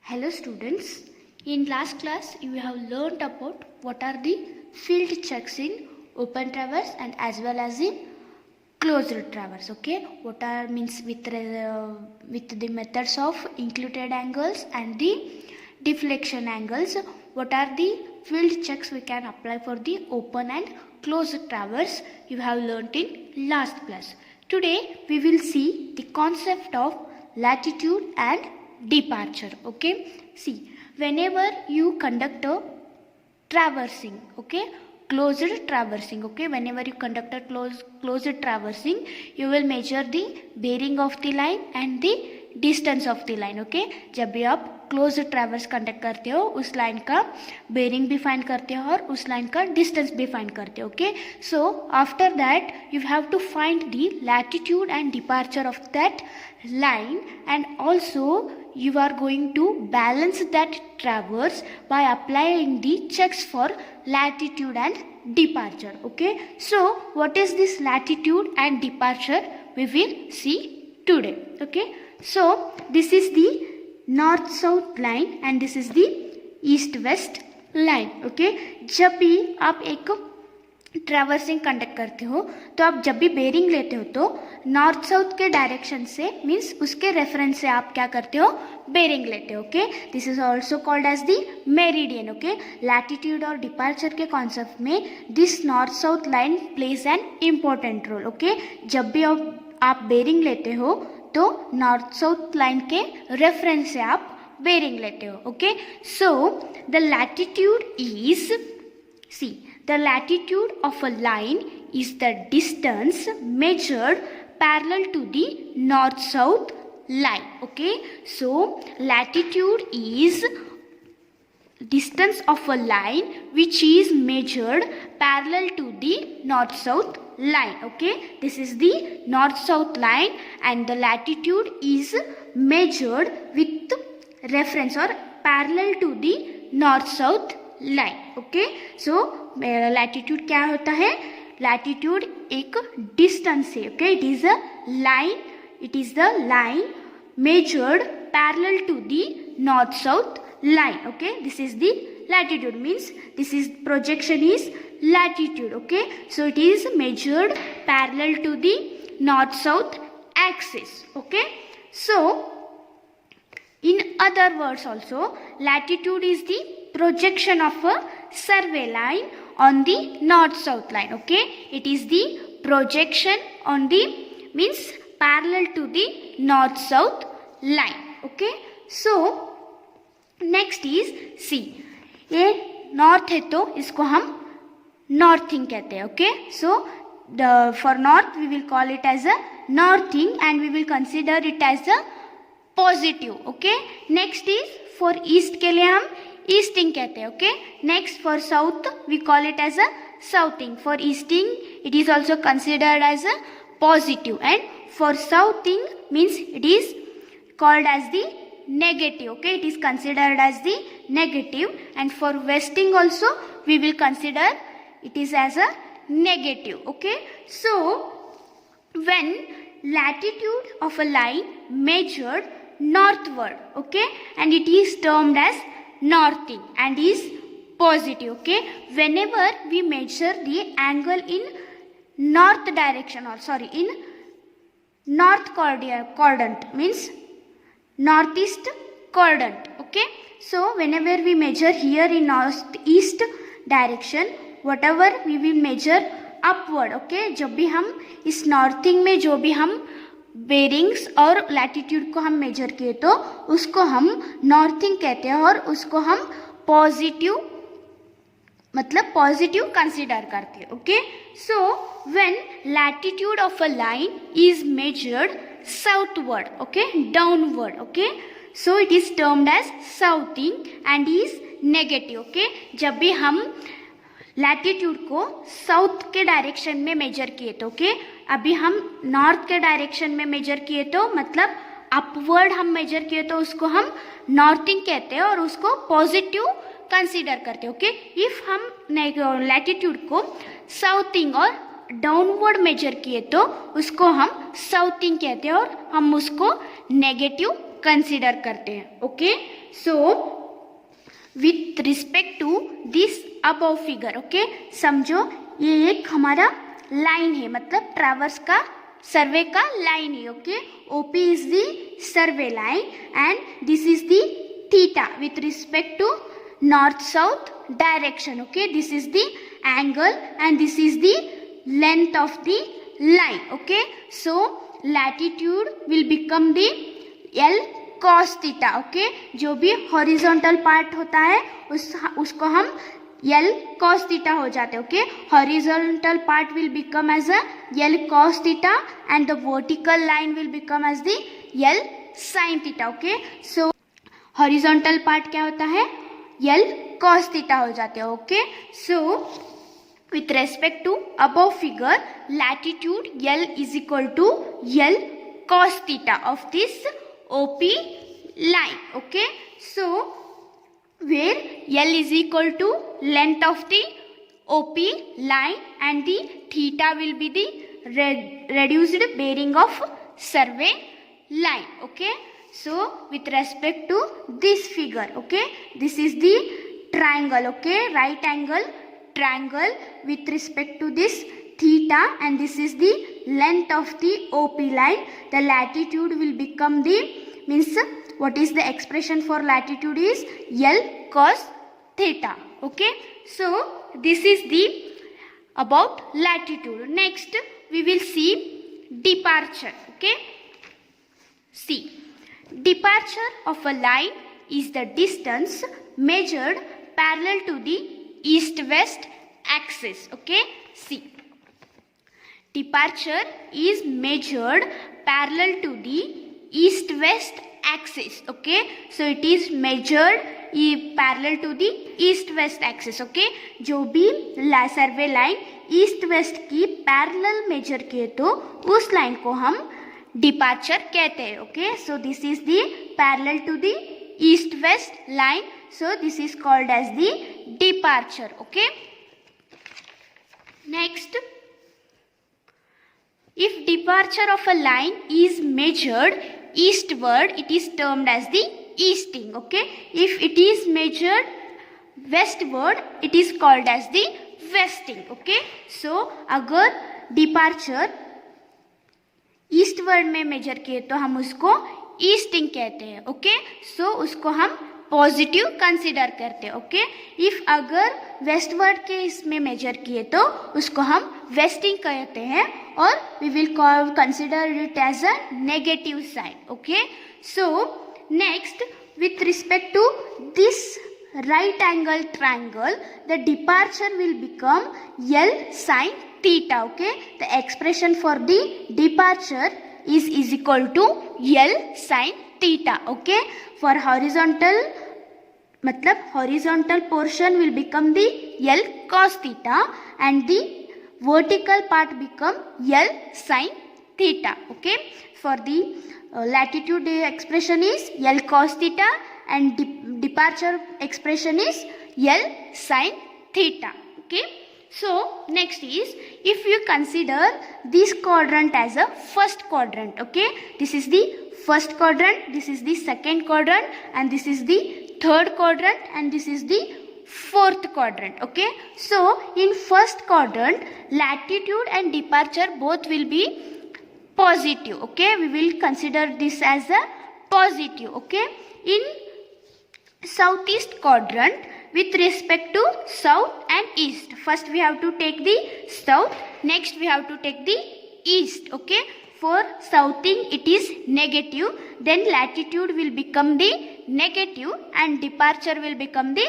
Hello students, in last class you have learnt about what are the field checks in open traverse and as well as in closed traverse. Okay, what are means with the methods of included angles and the deflection angles. What are the field checks we can apply for the open and closed traverse you have learnt in last class. Today we will see the concept of latitude and departure. Okay, see, whenever you conduct a traversing, okay, closed traversing, okay, whenever you conduct a closed traversing, you will measure the bearing of the line and the distance of the line. Okay, जब भी आप close traverse conduct करते हो उस line का bearing भी find करते हो और उस लाइन का डिस्टेंस भी फाइंड करते हो. Okay, so after that you have to find the latitude and departure of that line, and also you are going to balance that traverse by applying the checks for latitude and departure. Okay, so what is this latitude and departure we will see today. Okay, so this is the north south line and this is the east west line. Okay, जब भी आप एक traversing conduct करते हो तो आप जब भी बेरिंग लेते हो तो नॉर्थ साउथ के डायरेक्शन से मीन्स उसके रेफरेंस से आप क्या करते हो, बेरिंग लेते हो. Okay, this is also called as the meridian. Okay, latitude और डिपार्चर के कॉन्सेप्ट में this north south line plays an important role. Okay, जब भी आप बेरिंग लेते हो तो नॉर्थ साउथ लाइन के रेफरेंस से आप बेरिंग लेते हो. Okay, so the latitude is, see, the latitude of a line is the distance measured parallel to the north-south line. Okay, so latitude is distance of a line which is measured parallel to the north-south line. Okay, this is the north-south line and the latitude is measured with reference or parallel to the north-south line. Okay, so latitude क्या होता है, latitude एक distance है. Okay, it is a line, it is the line measured parallel to the north south line. Okay, this is the latitude means this is projection is latitude. Okay, so it is measured parallel to the north south axis. Okay, so in other words also latitude is the projection of a survey line on the north south line. Okay, it is the projection on the means parallel to the north south line. Okay, so next is see, ये north है तो इसको हम northing कहते हैं. Okay, so the for north we will call it as a northing and we will consider it as a positive. Okay, next is for east के लिए हम ईस्टिंग कहते हैं. Okay, next for south we call it as a southing. For easting it is also considered as a positive and for southing means it is called as the negative. Okay, it is considered as the negative and for westing also we will consider it is as a negative. Okay, so when latitude of a line measured northward, okay, and it is termed as northing and is positive. Okay, whenever we measure the angle in north direction or sorry in north quadrant means northeast quadrant. Okay, so whenever we measure here in northeast direction, whatever we will measure upward. Okay, जब भी हम इस northing में जो भी हम bearings और latitude को हम मेजर किए तो उसको हम नॉर्थिंग कहते हैं और उसको हम पॉजिटिव मतलब पॉजिटिव कंसिडर करते हैं. Okay, so when latitude of a line is measured southward, okay, downward, okay, so it is termed as southing and is negative. Okay, जब भी हम लैटिट्यूड को साउथ के डायरेक्शन में मेजर किए तो ओके, अभी हम नॉर्थ के डायरेक्शन में मेजर किए तो मतलब अपवर्ड हम मेजर किए तो उसको हम नॉर्थिंग कहते हैं और उसको पॉजिटिव कंसीडर करते हैं. ओके, इफ हम लैटिट्यूड को साउथिंग और डाउनवर्ड मेजर किए तो उसको हम साउथिंग कहते हैं और हम उसको नेगेटिव कंसिडर करते हैं. Okay, so with respect to this above figure, okay, समझो ये एक हमारा लाइन है, मतलब ट्रैवर्स का सर्वे का लाइन है. Okay, OP is the survey line and this is the theta with respect to north south direction. Okay, this is the angle and this is the length of the line. Okay, so latitude will become the L cos theta. Okay, जो भी horizontal part होता है उसको हम L cos theta हो जाते हैं. Okay, horizontal part will become as a L cos theta and the vertical line will become as the L sin theta. Okay, so horizontal part क्या होता है, L cos theta हो जाते हैं. Okay, so with respect to above figure latitude L is equal to L cos theta of this OP line. Okay, so where L is equal to length of the OP line and the theta will be the reduced bearing of survey line. Okay, so with respect to this figure, okay, this is the triangle. Okay, right angle triangle with respect to this theta and this is the length of the OP line. The latitude will become the, means what is the expression for latitude is L cos theta. Okay, so this is the about latitude. Next we will see departure. Okay, see, departure of a line is the distance measured parallel to the east-west axis. Okay, see, departure is measured parallel to the east-west axis. Okay, so it is measured parallel to the east-west axis. Okay, जो भी survey line east west की parallel measure किए तो उस line को हम departure कहते हैं. Okay, so this is the parallel to the east west line, so this is called as the departure. Okay, next, if departure of a line is measured eastward it is termed as the easting. Okay, if it is measured westward it is called as the westing. Okay, so अगर departure eastward में major किए तो हम उसको easting कहते हैं. Okay, सो उसको हम पॉजिटिव कंसिडर करते हैं. ओके, इफ अगर वेस्टवर्ड के इसमें मेजर किए तो उसको हम वेस्टिंग कहते हैं और we will consider it as a negative sign. Okay, so next with respect to this right angle triangle the departure will become L sin theta. Okay, the expression for the departure is equal to L sin theta. Okay, for horizontal मतलब horizontal portion will become the L cos theta and the vertical part become L sin theta. Okay, for the latitude expression is L cos theta and departure expression is L sin theta. Okay, so next is, if you consider this quadrant as a first quadrant. Okay, this is the first quadrant, this is the second quadrant and this is the third quadrant and this is the fourth quadrant. Okay, so in first quadrant latitude and departure both will be positive. Okay, we will consider this as a positive. Okay, in southeast quadrant with respect to south and east, first we have to take the south, next we have to take the east. Okay, for southing it is negative, then latitude will become the negative and departure will become the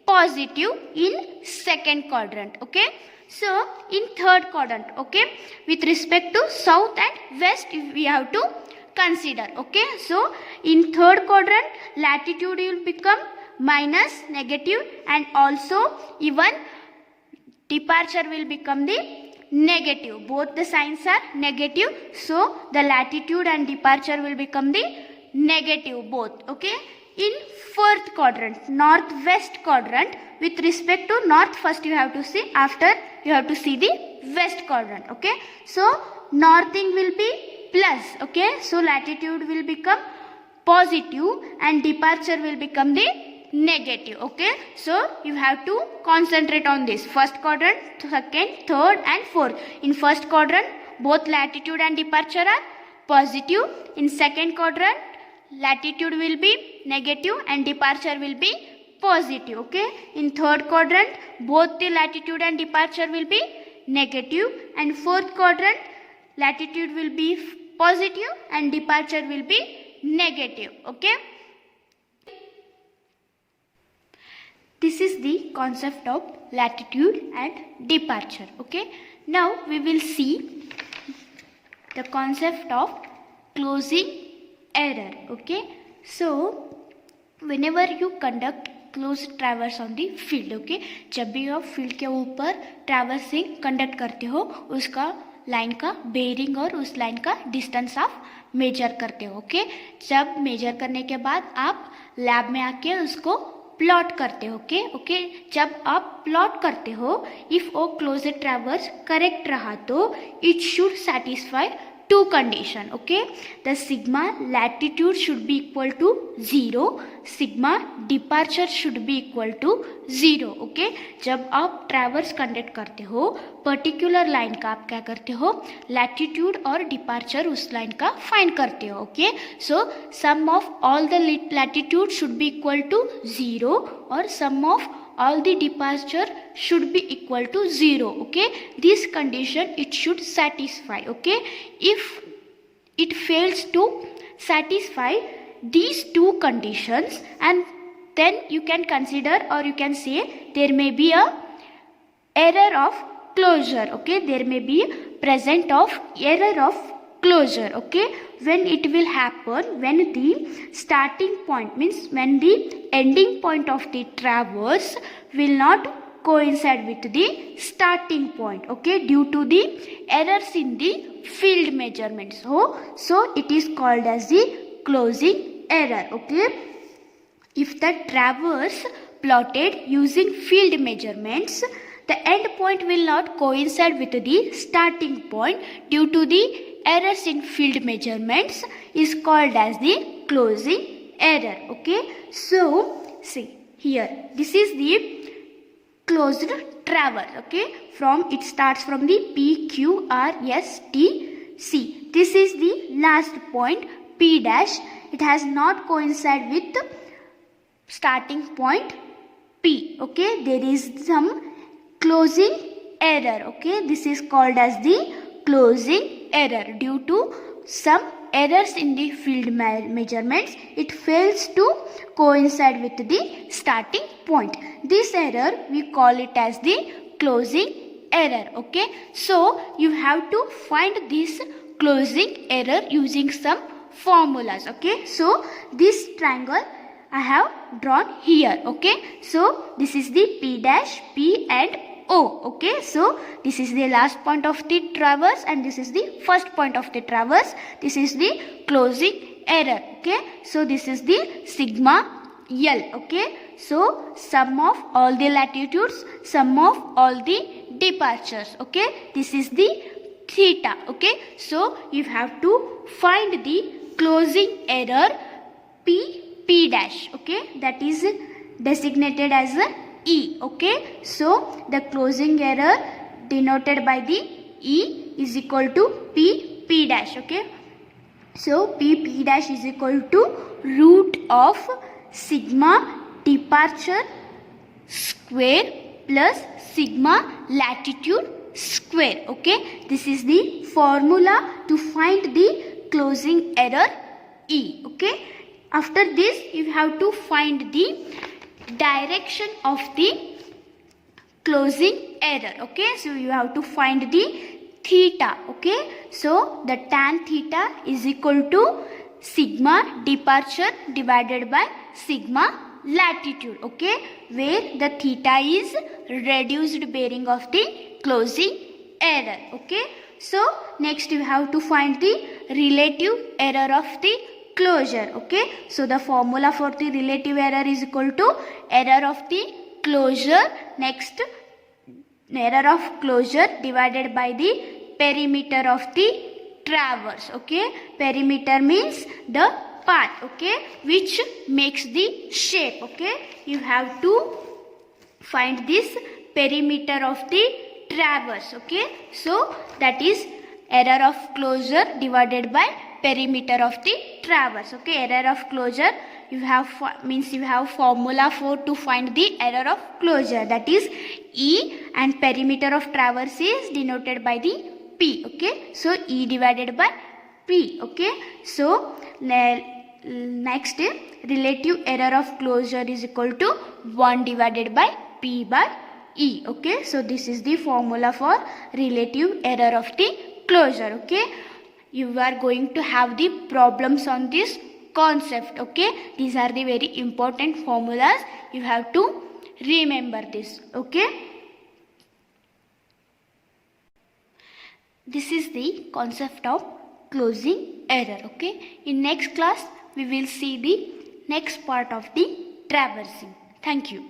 positive in second quadrant. Okay, so in third quadrant, okay, with respect to south and west we have to consider. Okay, so in third quadrant latitude will become minus negative and also even departure will become the negative. Both the signs are negative, so the latitude and departure will become the negative both. Okay, in fourth quadrant, northwest quadrant, with respect to north first you have to see, after you have to see the west quadrant. Okay, so northing will be plus. Okay, so latitude will become positive and departure will become the negative. Okay, so you have to concentrate on this. First quadrant, second, third and fourth. In first quadrant, both latitude and departure are positive. In second quadrant, latitude will be negative and departure will be positive. Okay, in third quadrant, both the latitude and departure will be negative, and fourth quadrant, latitude will be positive and departure will be negative. Okay, this is the concept of latitude and departure. Okay, now we will see the concept of closing error. Okay, so whenever you conduct close traverse on the field. Okay, जब भी आप field के ऊपर traversing conduct करते हो, उसका line का bearing और उस लाइन का डिस्टेंस आप मेजर करते हो. ओके, जब मेजर करने के बाद आप लैब में आके उसको प्लॉट करते हो. ओके, जब आप प्लॉट करते हो, इफ वो क्लोज ट्रैवर्स करेक्ट रहा तो it should satisfy two condition. Okay, the sigma latitude should be equal to 0, sigma departure should be equal to 0. Okay, जब आप ट्रैवर्स कंडक्ट करते हो पर्टिकुलर लाइन का, आप क्या करते हो, लैटिट्यूड और डिपार्चर उस लाइन का फाइंड करते हो. Okay, so sum of all the latitude should be equal to 0 और sum of all the departure should be equal to 0. Okay, this condition it should satisfy. Okay, if it fails to satisfy these two conditions, and then you can consider or you can say there may be a error of closure. Okay, there may be present of error of closure. Okay, when it will happen, when the starting point means when the ending point of the traverse will not coincide with the starting point. Okay, due to the errors in the field measurements. So it is called as the closing error. Okay, if the traverse plotted using field measurements, the end point will not coincide with the starting point due to the errors in field measurements is called as the closing error. Okay, so see here, this is the closed traverse. Okay, from it starts from the P, Q, R, S, T, C. This is the last point P dash. It has not coincide with starting point P. Okay, there is some closing error. Okay, this is called as the closing error. Due to some errors in the field measurements, it fails to coincide with the starting point. This error we call it as the closing error. Okay, so you have to find this closing error using some formulas. Okay, so this triangle I have drawn here. Okay, so this is the P dash, P and O. Okay, so this is the last point of the traverse and this is the first point of the traverse. This is the closing error. Okay, so this is the sigma L. Okay, so sum of all the latitudes, sum of all the departures. Okay, this is the theta. Okay, so you have to find the closing error P dash. Okay, that is designated as a E. Okay, so the closing error denoted by the E is equal to P dash. Okay, so P dash is equal to root of sigma departure square plus sigma latitude square. Okay, this is the formula to find the closing error E. Okay, after this you have to find the direction of the closing error. Okay, so you have to find the theta. Okay, so the tan theta is equal to sigma departure divided by sigma latitude. Okay, where the theta is reduced bearing of the closing error. Okay, so next you have to find the relative error of the closure. Okay, so the formula for the relative error is equal to error of the closure, next error of closure divided by the perimeter of the traverse. Okay, perimeter means the path, okay, which makes the shape. Okay, you have to find this perimeter of the traverse. Okay, so that is error of closure divided by perimeter of the traverse. Okay, error of closure, you have formula for to find the error of closure, that is E, and perimeter of traverse is denoted by the P. Okay, so E divided by P. Okay, so next, relative error of closure is equal to 1 divided by P by E. Okay, so this is the formula for relative error of the closure. Okay, you are going to have the problems on this concept. Okay, these are the very important formulas, you have to remember this. Okay, this is the concept of closing error. Okay, in next class we will see the next part of the traversing. Thank you.